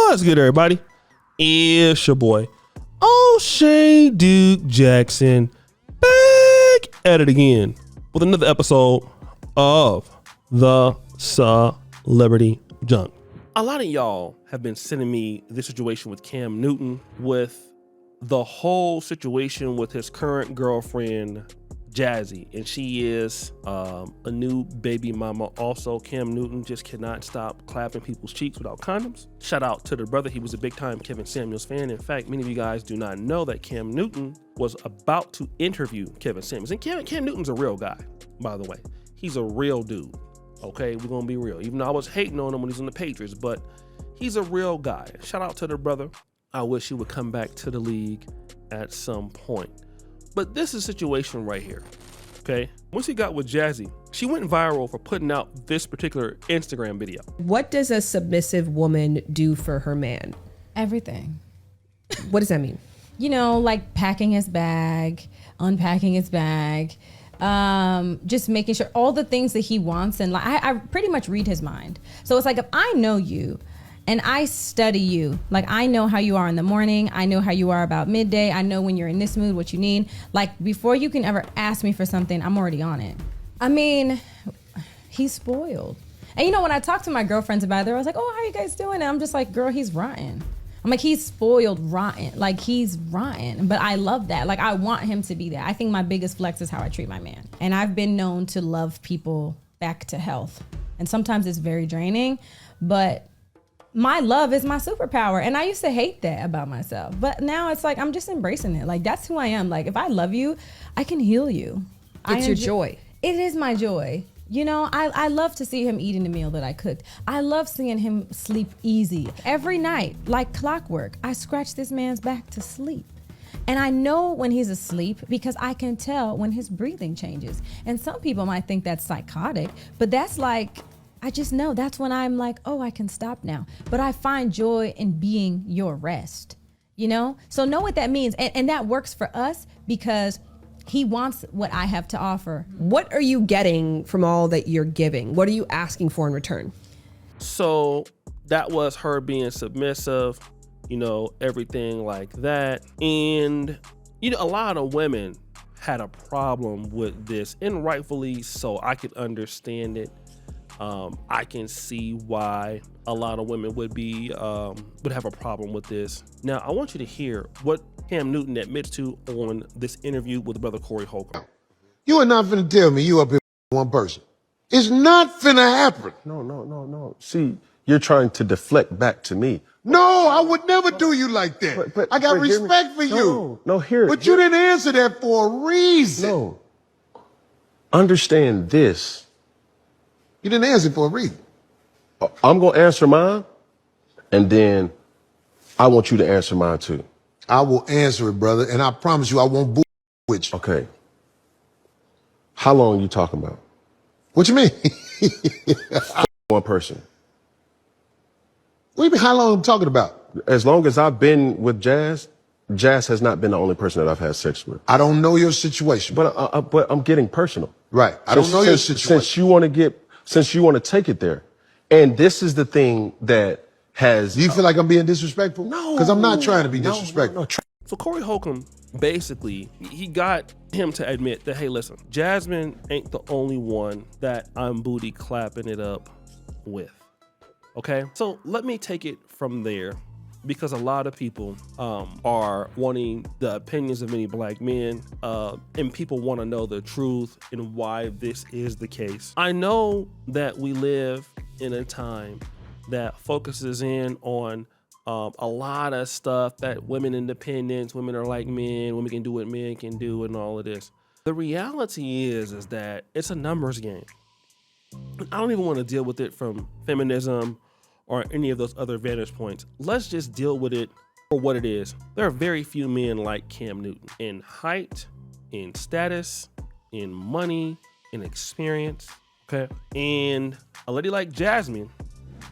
What's good, everybody? It's your boy, O'Shea Duke Jackson, back at it again with another episode of the Celebrity Junk. A lot of y'all have been sending me this situation with Cam Newton, with the whole situation with his current girlfriend, Jazzy, and she is a new baby mama. Also, Cam Newton just cannot stop clapping people's cheeks without condoms. Shout out to the brother. He was a big time Kevin Samuels fan. In fact, many of you guys do not know that Cam Newton was about to interview Kevin Samuels. And Cam Newton's a real guy, by the way. He's a real dude. Okay, we're gonna be real. Even though I was hating on him when he was on the Patriots, but he's a real guy. Shout out to the brother. I wish he would come back to the league at some point. But this is a situation right here, okay? Once he got with Jazzy, she went viral for putting out this particular Instagram video. What does a submissive woman do for her man? Everything. What does that mean? You know, like packing his bag, unpacking his bag, just making sure all the things that he wants. And like, I pretty much read his mind. So it's like, if I know you and I study you, like I know how you are in the morning, I know how you are about midday, I know when you're in this mood, what you need. Like before you can ever ask me for something, I'm already on it. I mean, he's spoiled. And you know, when I talk to my girlfriends about it, they're always like, oh, how you guys doing? And I'm just like, girl, he's rotten. I'm like, he's spoiled rotten. Like he's rotten, but I love that. Like I want him to be that. I think my biggest flex is how I treat my man. And I've been known to love people back to health. And sometimes it's very draining, but my love is my superpower. And I used to hate that about myself, but now it's like, I'm just embracing it. Like that's who I am. Like if I love you, I can heal you. It's your joy. It is my joy. You know, I love to see him eating the meal that I cooked. I love seeing him sleep easy. Every night, like clockwork, I scratch this man's back to sleep. And I know when he's asleep because I can tell when his breathing changes. And some people might think that's psychotic, but that's like, I just know that's when I'm like, oh, I can stop now. But I find joy in being your rest, you know? So know what that means. And that works for us because he wants what I have to offer. What are you getting from all that you're giving? What are you asking for in return? So that was her being submissive, you know, everything like that. And, you know, a lot of women had a problem with this, and rightfully so. I could understand it. I can see why a lot of women would have a problem with this. Now, I want you to hear what Cam Newton admits to on this interview with the brother Corey Holcomb. You are not finna tell me you up here with one person. It's not finna happen. No. See, you're trying to deflect back to me. No, I would never do you like that. But I got respect for you. No, here. But you didn't answer that for a reason. No. Understand this. You didn't answer for a reason. I'm going to answer mine, and then I want you to answer mine too. I will answer it, brother, and I promise you I won't bull with you. Okay. How long are you talking about? What you mean? One person. What do you mean, how long I'm talking about? As long as I've been with Jazz has not been the only person that I've had sex with. I don't know your situation. But I'm getting personal. Right. I don't know your situation. Since you want to take it there. And this is the thing that has... Do you feel like I'm being disrespectful? No. Because I'm not trying to be disrespectful. No. So Corey Holcomb, basically, he got him to admit that, hey, listen, Jasmine ain't the only one that I'm booty clapping it up with, okay? So let me take it from there, because a lot of people are wanting the opinions of many black men, and people want to know the truth and why this is the case. I know that we live in a time that focuses in on a lot of stuff, that women independence, women are like men, women can do what men can do, and all of this. The reality is that it's a numbers game. I don't even want to deal with it from feminism or any of those other vantage points. Let's just deal with it for what it is. There are very few men like Cam Newton in height, in status, in money, in experience, okay? And a lady like Jasmine,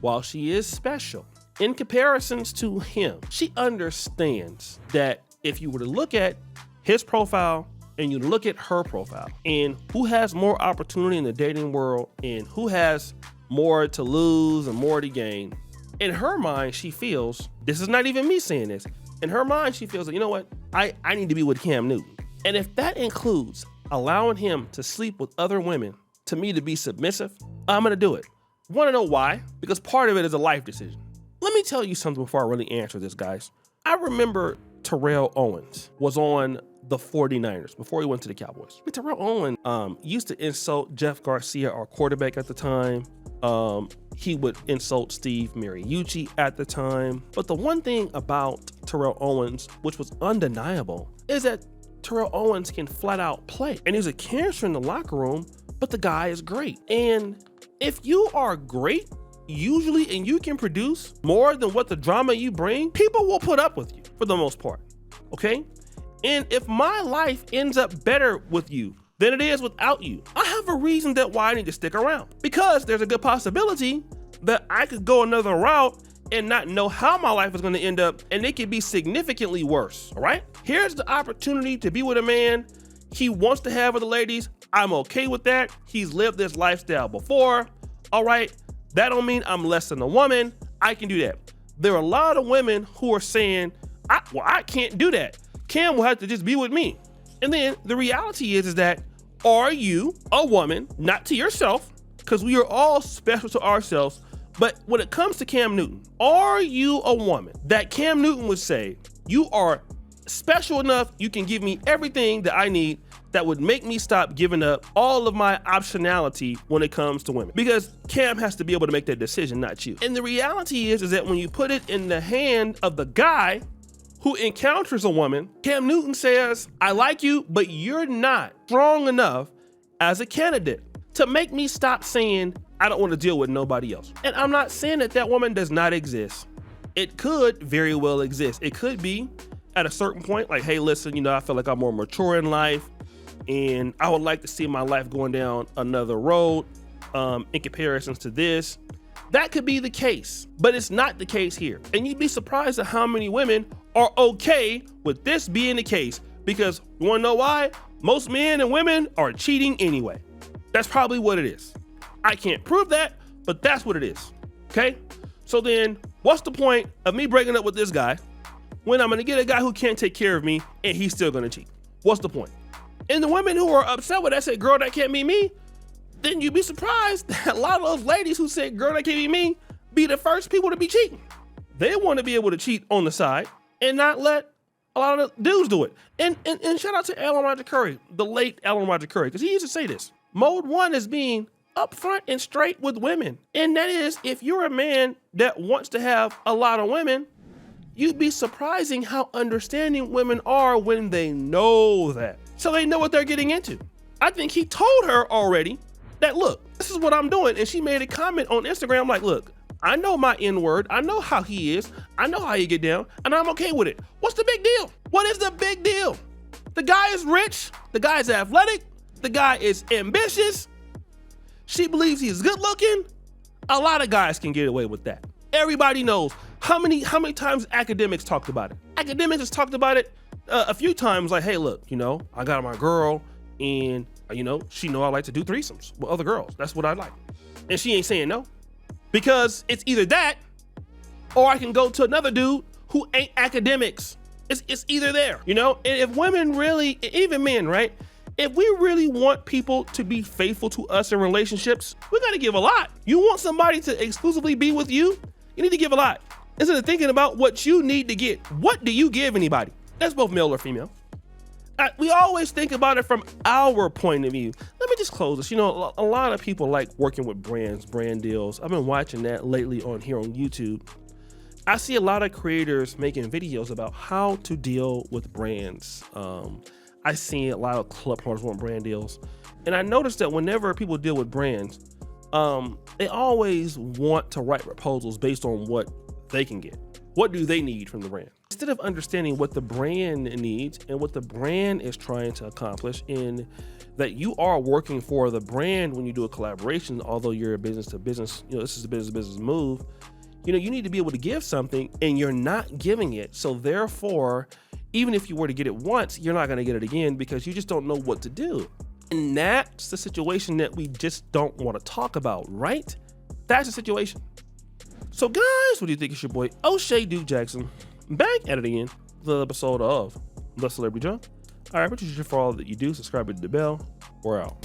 while she is special, in comparisons to him, she understands that if you were to look at his profile and you look at her profile, and who has more opportunity in the dating world and who has more to lose and more to gain, in her mind, she feels, this is not even me saying this, in her mind, she feels that, you know what, I need to be with Cam Newton. And if that includes allowing him to sleep with other women, to me to be submissive, I'm gonna do it. Wanna know why? Because part of it is a life decision. Let me tell you something before I really answer this, guys. I remember Terrell Owens was on the 49ers before he went to the Cowboys. Terrell Owens used to insult Jeff Garcia, our quarterback at the time. He would insult Steve Mariucci at the time. But the one thing about Terrell Owens, which was undeniable, is that Terrell Owens can flat out play. And he's a cancer in the locker room, but the guy is great. And if you are great, usually, and you can produce more than what the drama you bring, people will put up with you for the most part, okay? And if my life ends up better with you than it is without you, I have a reason that why I need to stick around. Because there's a good possibility that I could go another route and not know how my life is gonna end up, and it could be significantly worse, all right? Here's the opportunity to be with a man he wants to have with the ladies. I'm okay with that. He's lived this lifestyle before, all right? That don't mean I'm less than a woman. I can do that. There are a lot of women who are saying, I can't do that. Cam will have to just be with me. And then the reality is that, are you a woman, not to yourself, because we are all special to ourselves, but when it comes to Cam Newton, are you a woman that Cam Newton would say, you are special enough, you can give me everything that I need that would make me stop giving up all of my optionality when it comes to women? Because Cam has to be able to make that decision, not you. And the reality is that when you put it in the hand of the guy who encounters a woman, Cam Newton says, I like you, but you're not strong enough as a candidate to make me stop saying, I don't want to deal with nobody else. And I'm not saying that that woman does not exist. It could very well exist. It could be at a certain point, like, hey, listen, you know, I feel like I'm more mature in life, and I would like to see my life going down another road in comparisons to this. That could be the case, but it's not the case here. And you'd be surprised at how many women are okay with this being the case, because you wanna know why? Most men and women are cheating anyway. That's probably what it is. I can't prove that, but that's what it is, okay? So then what's the point of me breaking up with this guy when I'm gonna get a guy who can't take care of me and he's still gonna cheat? What's the point? And the women who are upset with that say, girl, that can't be me, then you'd be surprised that a lot of those ladies who say, girl, that can't be me, be the first people to be cheating. They want to be able to cheat on the side and not let a lot of dudes do it. And shout out to Alan Roger Curry, the late Alan Roger Curry, because he used to say this. Mode one is being upfront and straight with women. And that is, if you're a man that wants to have a lot of women, you'd be surprising how understanding women are when they know that. So they know what they're getting into. I think he told her already that, look, this is what I'm doing. And she made a comment on Instagram like, look, I know my N-word. I know how he is. I know how you get down, and I'm okay with it. What's the big deal? What is the big deal? The guy is rich. The guy is athletic. The guy is ambitious. She believes he's good looking. A lot of guys can get away with that. Everybody knows how many times academics talked about it. Academics has talked about it a few times, like, hey, look, you know, I got my girl, and you know, she know I like to do threesomes with other girls. That's what I like. And she ain't saying no, because it's either that or I can go to another dude who ain't academics. It's either there, you know? And if women really, even men, right? If we really want people to be faithful to us in relationships, we gotta give a lot. You want somebody to exclusively be with you, you need to give a lot. Instead of thinking about what you need to get, what do you give anybody? That's both male or female. We always think about it from our point of view. Let me just close this. You know, a lot of people like working with brands, brand deals. I've been watching that lately on YouTube. I see a lot of creators making videos about how to deal with brands. I see a lot of club partners want brand deals. And I noticed that whenever people deal with brands, they always want to write proposals based on what they can get. What do they need from the brand? Instead of understanding what the brand needs and what the brand is trying to accomplish, in that you are working for the brand when you do a collaboration, although you're a business to business, you know, this is a business to business move, you know, you need to be able to give something and you're not giving it. So therefore, even if you were to get it once, you're not going to get it again because you just don't know what to do. And that's the situation that we just don't want to talk about, right? That's the situation. So guys, what do you think? It's your boy O'Shea Duke Jackson back at it again. The episode of The Celebrity Junk. All right, appreciate you for all that you do. Subscribe to the bell. We're out.